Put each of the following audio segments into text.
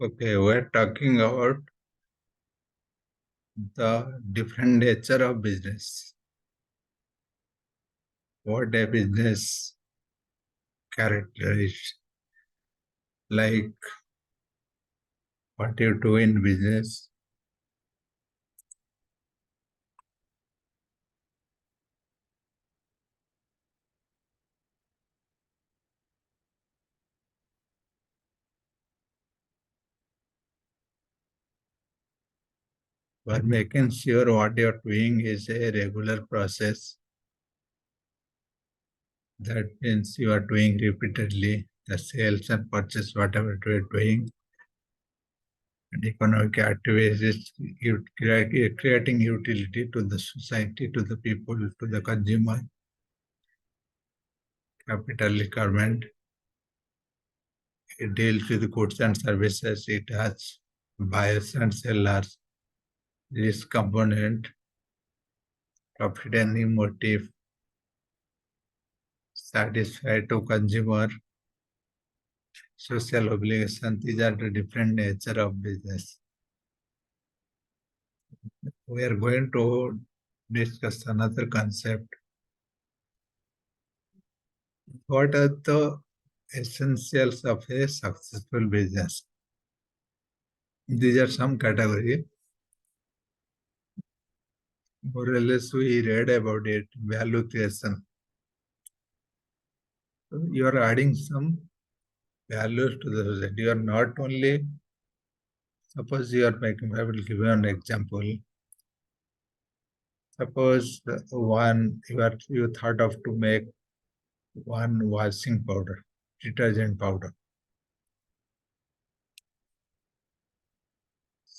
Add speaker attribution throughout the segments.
Speaker 1: Okay, we're talking about the different nature of business. What a business character is, like what you do in business. But making sure what you're doing is a regular process. That means you are doing repeatedly the sales and purchase, whatever you're doing. And economic activities, creating utility to the society, to the people, to the consumer, capital requirement. It deals with goods and services. It has buyers and sellers, risk component, profit earning motive, satisfy to consumer, social obligation. These are the different nature of business. We are going to discuss another concept. What are the essentials of a successful business? These are some category. More or less, we read about it. Value creation. You are adding some values to the society. You are not only, suppose you are making, I will give you an example. Suppose you thought of to make one washing powder, detergent powder.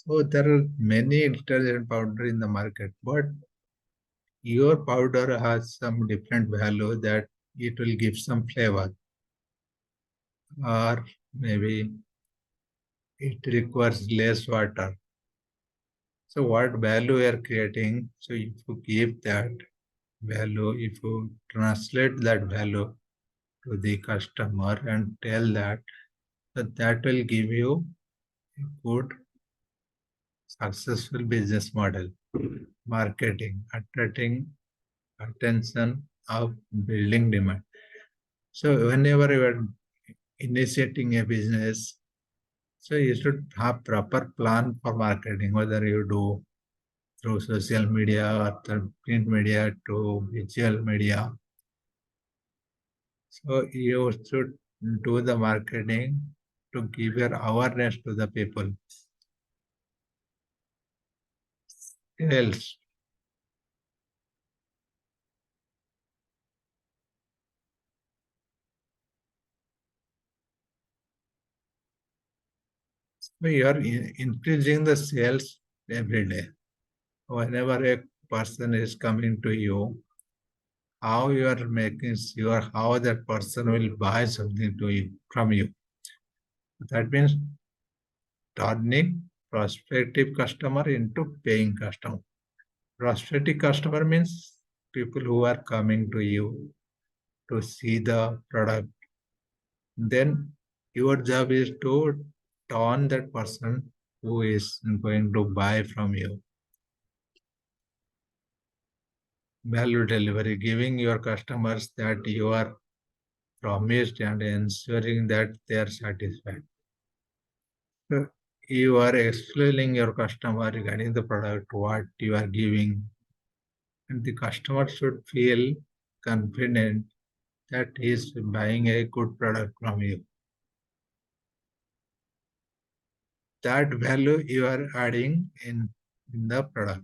Speaker 1: So there are many detergent powder in the market, but your powder has some different value that it will give some flavor, or maybe it requires less water. So what value we are creating? So if you give that value, if you translate that value to the customer and tell that, so that will give you a good, successful business model. Marketing, attracting attention of building demand. So whenever you are initiating a business, so you should have proper plan for marketing, whether you do through social media or through print media to visual media. So you should do the marketing to give your awareness to the people. Else, so you are increasing the sales every day. Whenever a person is coming to you, how you are making sure how that person will buy something to you from you. That means turning prospective customer into paying customer. Prospective customer means people who are coming to you to see the product. Then your job is to turn that person who is going to buy from you. Value delivery, giving your customers that you are promised and ensuring that they are satisfied. So you are explaining your customer regarding the product, what you are giving, and the customer should feel confident that he is buying a good product from you. That value you are adding in the product.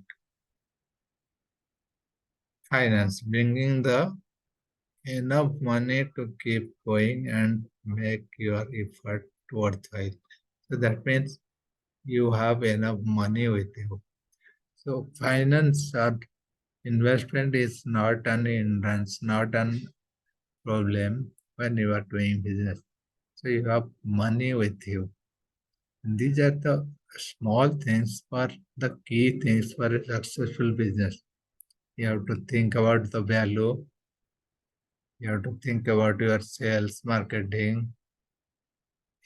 Speaker 1: Finance, bringing the enough money to keep going and make your effort worthwhile. So that means you have enough money with you. So finance or investment is not an hindrance, not an problem when you are doing business. So you have money with you. And these are the small things for the key things for a successful business. You have to think about the value. You have to think about your sales, marketing.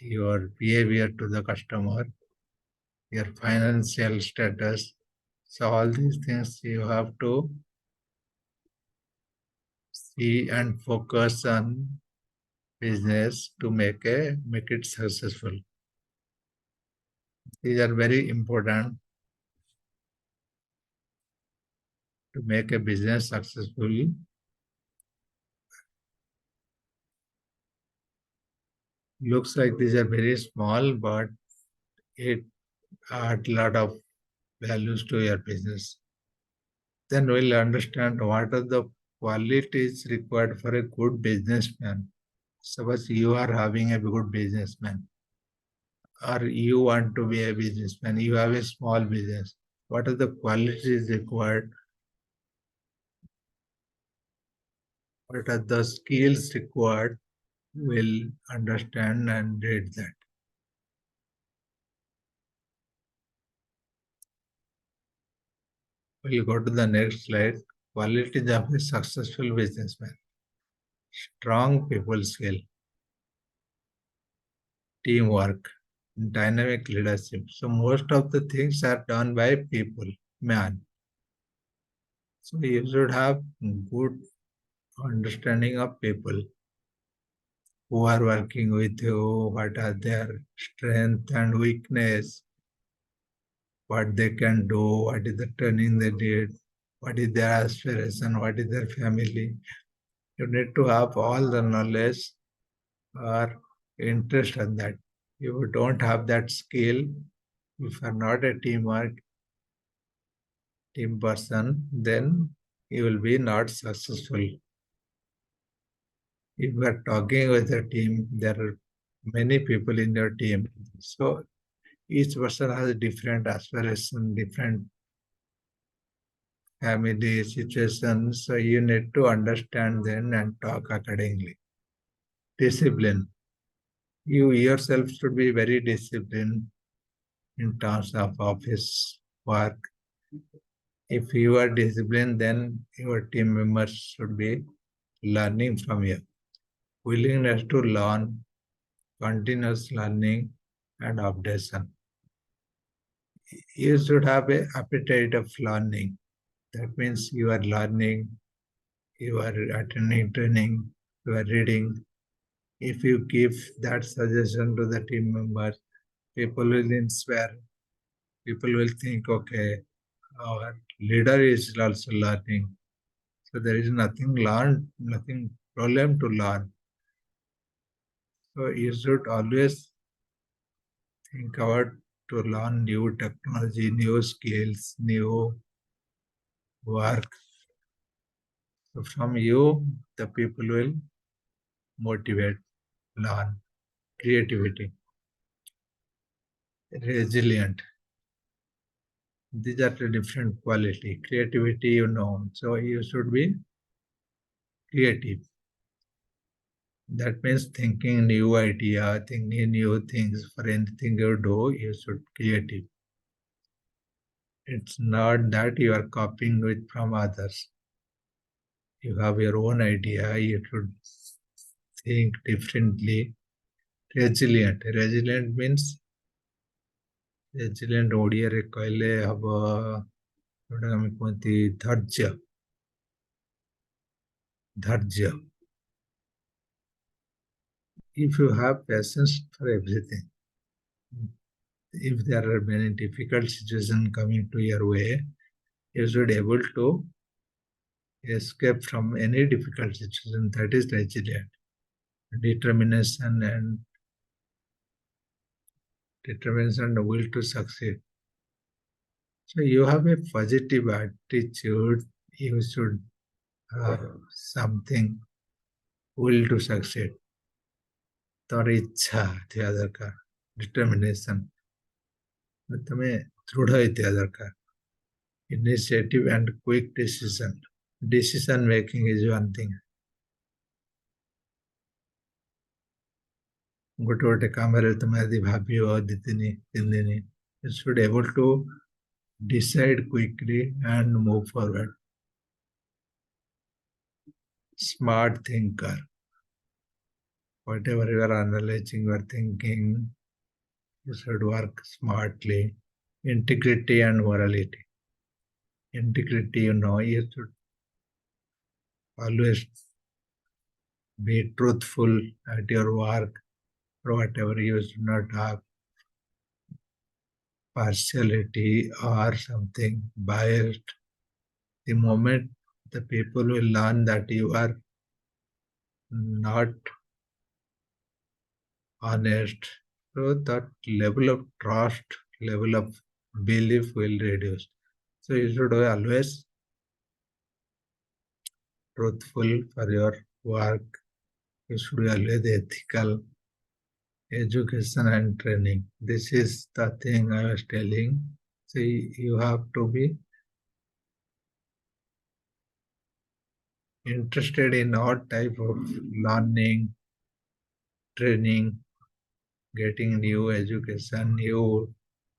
Speaker 1: your behavior to the customer, your financial status. So all these things you have to see and focus on business to make it successful. These are very important to make a business successful. Looks like these are very small, but it add a lot of values to your business. Then we'll understand what are the qualities required for a good businessman. Suppose you are having a good businessman, or you want to be a businessman, you have a small business. What are the qualities required? What are the skills required? We'll understand and read that. We'll go to the next slide. Qualities of a successful businessman. Strong people skill, teamwork, dynamic leadership. So most of the things are done by people, man. So you should have good understanding of people who are working with you, what are their strength and weakness, what they can do, what is the training they did, what is their aspiration, what is their family. You need to have all the knowledge or interest in that. If you don't have that skill, if you are not a team person, then you will be not successful. If you are talking with a team, there are many people in your team. So each person has a different aspiration, different family situation. So you need to understand them and talk accordingly. Discipline. You yourself should be very disciplined in terms of office work. If you are disciplined, then your team members should be learning from you. Willingness to learn, continuous learning, and updation. You should have an appetite of learning. That means you are learning, you are attending training, you are reading. If you give that suggestion to the team members, people will inspire. People will think, okay, our leader is also learning. So there is nothing learned, nothing problem to learn. So you should always think about to learn new technology, new skills, new work. So from you, the people will motivate, learn, creativity, resilient. These are the different quality. Creativity, you know. So you should be creative. That means thinking new idea, thinking new things for anything you do, you should creative. It's not that you are copying it from others. You have your own idea, you should think differently. Resilient. Resilient means resilient ଓଡ଼ିଆରେ କହିଲେ ହବ ଯୋଉଟା ଆମେ କୁହନ୍ତି ଧୈର୍ଯ୍ୟ. If you have patience for everything, if there are many difficult situations coming to your way, you should be able to escape from any difficult situation. That is resilient. Determination and will to succeed. So you have a positive attitude. You should have something will to succeed. ତୋର ଇଚ୍ଛା ଥିବା ଦରକାର, determination. ତମେ ଦୃଢ ହେଇଥିବା ଦରକାର. Initiative and quick decision. Decision making is one thing. ଗୋଟେ ଗୋଟେ କାମରେ ତମେ ଯଦି ଭାବିବ 2-3 ଦିନ, you should be able to decide quickly and move forward. Smart thinker. Whatever you are analyzing, you are thinking, you should work smartly. Integrity and morality. Integrity, you should always be truthful at your work or whatever. You should not have partiality or something biased. The moment the people will learn that you are not honest, so that level of trust, level of belief will reduce. So you should be always truthful for your work. You should be always ethical. Education and training. This is the thing I was telling. See, you have to be interested in all type of learning, training, getting new education, new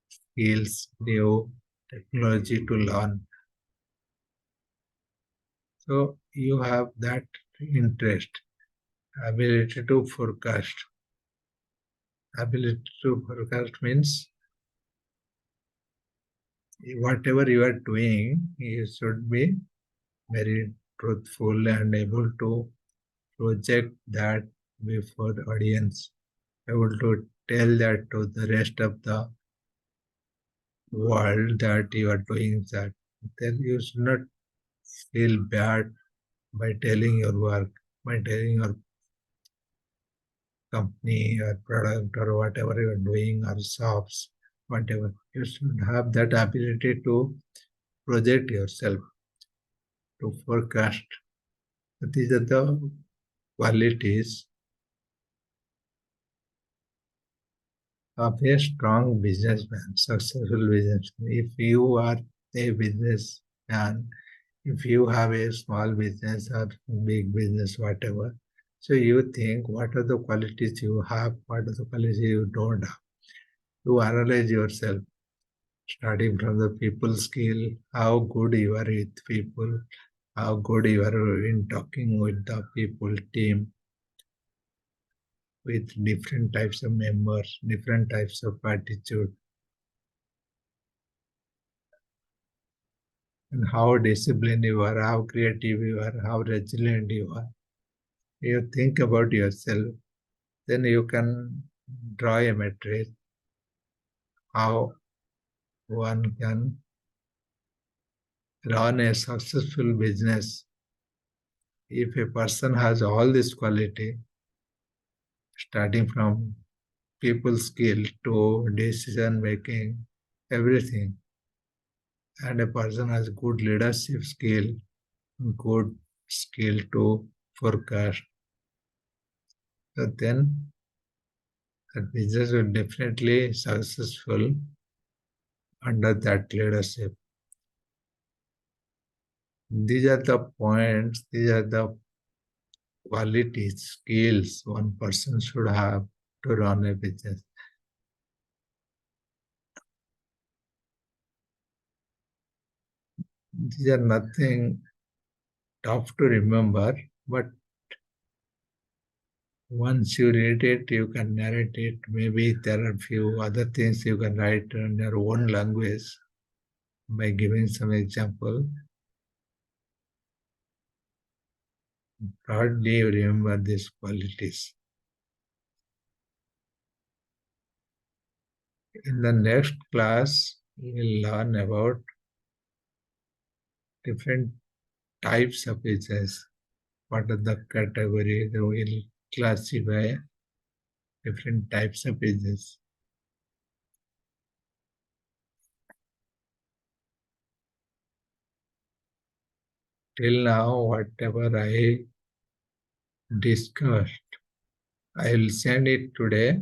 Speaker 1: skills, new technology to learn. So you have that interest, ability to forecast. Ability to forecast means whatever you are doing, you should be very truthful and able to project that before the audience, able to tell that to the rest of the world that you are doing that. Then you should not feel bad by telling your work, by telling your company or product or whatever you are doing or shops, whatever. You should have that ability to project yourself, to forecast. These are the qualities of a strong businessman, successful businessman. If you are a businessman, if you have a small business or big business, whatever, so you think what are the qualities you have, what are the qualities you don't have. You analyze yourself, starting from the people skill, how good you are with people, how good you are in talking with the people team, with different types of members, different types of attitude, and how disciplined you are, how creative you are, how resilient you are. You think about yourself, then you can draw a matrix how one can run a successful business. If a person has all this quality, starting from people skill to decision making, everything, and a person has good leadership skill, good skill to forecast, so then the business will definitely successful under that leadership. These are the points, these are the qualities, skills one person should have to run a business. These are nothing tough to remember, but once you read it, you can narrate it. Maybe there are few other things you can write in your own language by giving some example. Hardly you remember these qualities. In the next class, we will learn about different types of business. What are the categories? We will classify different types of business. Till now, whatever I discussed, I will send it today.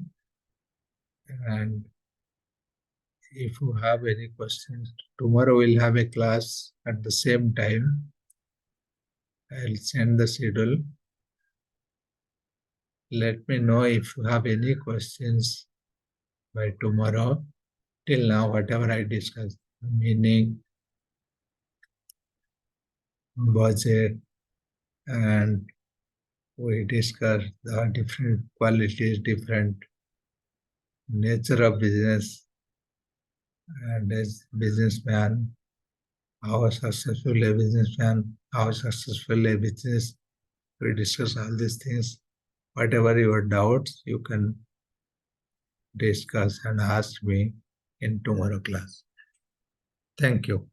Speaker 1: And if you have any questions, tomorrow we'll have a class at the same time. I'll send the schedule. Let me know if you have any questions by tomorrow. Till now, whatever I discussed, meaning, budget, and We discuss the different qualities, different nature of business, and as businessman, how successful a businessman, how successful a business. We discuss all these things. Whatever your doubts, you can discuss and ask me in tomorrow class. Thank you.